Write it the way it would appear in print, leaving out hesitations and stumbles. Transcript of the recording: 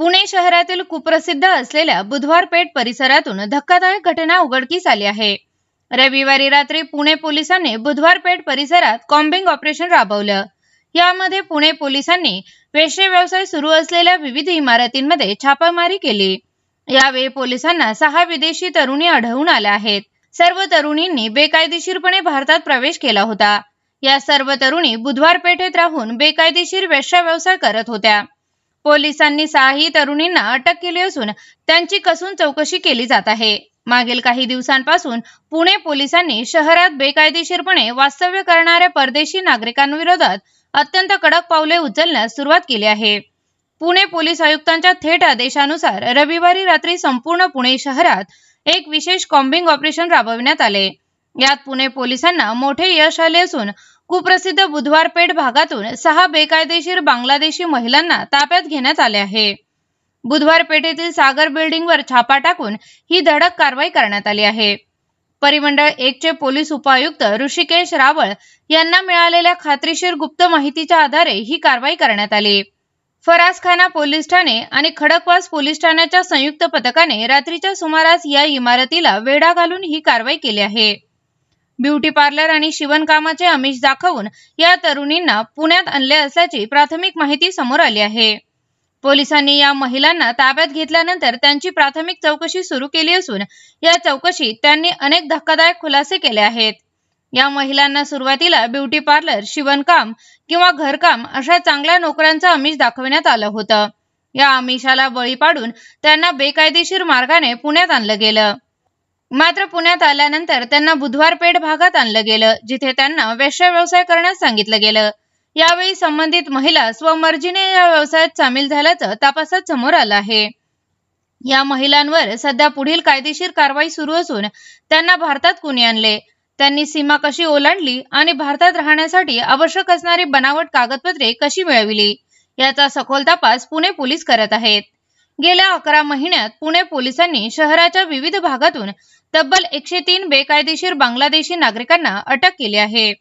पुणे शहरातील कुप्रसिद्ध असलेल्या बुधवार पेठ परिसरातून धक्कादायक घटना उघडकीस आली आहे। रविवारी रात्री पुणे पोलिसांनी बुधवार पेठ परिसरात कॉम्बिंग ऑपरेशन राबवलं। यामध्ये पुणे पोलिसांनी वेश्या व्यवसाय सुरू असलेल्या विविध इमारतींमध्ये छापेमारी केली। यावेळी पोलिसांना 6 विदेशी तरुणी आढळून आल्या आहेत। सर्व तरुणींनी बेकायदेशीरपणे भारतात प्रवेश केला होता। या सर्व तरुणी बुधवार पेठेत राहून बेकायदेशीर वेश्या व्यवसाय करत होत्या। पोलिसांनी 6 तरुणींना अटक केली असून त्यांची कसून चौकशी केली जात आहे। मागील काही दिवसांपासून पुणे पोलिसांनी शहरात बेकायदेशीरपणे वास्तव्य करणाऱ्या परदेशी नागरिकांविरोधात अत्यंत कडक पावले उचलण्यास सुरुवात केली आहे। पुणे पोलीस आयुक्तांच्या थेट आदेशानुसार रविवारी रात्री संपूर्ण पुणे शहरात एक विशेष कॉम्बिंग ऑपरेशन राबविण्यात आले। यात पुणे पोलिसांना मोठे यश आले असून कुप्रसिद्ध बुधवार पेठ भागातून 6 बेकायदेशीर बांगलादेशी महिलांना ताब्यात घेण्यात आले आहे। बुधवार पेठेतील सागर बिल्डिंगवर छापा टाकून ही धडक कारवाई करण्यात आली आहे। परिमंडळ 1 चे पोलीस उपायुक्त ऋषिकेश रावळ यांना मिळालेल्या खात्रीशीर गुप्त माहितीच्या आधारे ही कारवाई करण्यात आली। फरासखाना पोलीस ठाणे आणि खडकवास पोलीस ठाण्याच्या संयुक्त पथकाने रात्रीच्या सुमारास या इमारतीला वेढा घालून ही कारवाई केली आहे। ब्युटी पार्लर आणि शिवणकामाचे आमिष दाखवून या तरुणींना पुण्यात आणले असल्याची प्राथमिक माहिती समोर आली आहे। पोलिसांनी या महिलांना ताब्यात घेतल्यानंतर त्यांची प्राथमिक चौकशी सुरू केली असून या चौकशीत त्यांनी अनेक धक्कादायक खुलासे केले आहेत। या महिलांना सुरुवातीला ब्युटी पार्लर, शिवणकाम किंवा घरकाम अशा चांगल्या नोकऱ्यांचं आमिष दाखवण्यात आलं होतं। या आमिषाला बळी पाडून त्यांना बेकायदेशीर मार्गाने पुण्यात आणलं गेलं। मात्र पुण्यात आल्यानंतर त्यांना बुधवार पेठ भागात आणलं गेलं, जिथे त्यांना वेश्या व्यवसाय करण्यास सांगितलं गेलं। यावेळी संबंधित महिला स्वमर्जीने या व्यवसायात सामील झाल्याचं तपासात समोर आलं आहे। या महिलांवर सध्या पुढील कायदेशीर कारवाई सुरू असून त्यांना भारतात कुणी आणले, त्यांनी सीमा कशी ओलांडली आणि भारतात राहण्यासाठी आवश्यक असणारी बनावट कागदपत्रे कशी मिळविली, याचा सखोल तपास पुणे पोलीस करत आहेत। गेल्या 11 महिन्यात पुणे पोलिसांनी शहराच्या विविध भागातून तब्बल 103 बेकायदेशीर बांगलादेशी नागरिकांना अटक केली आहे।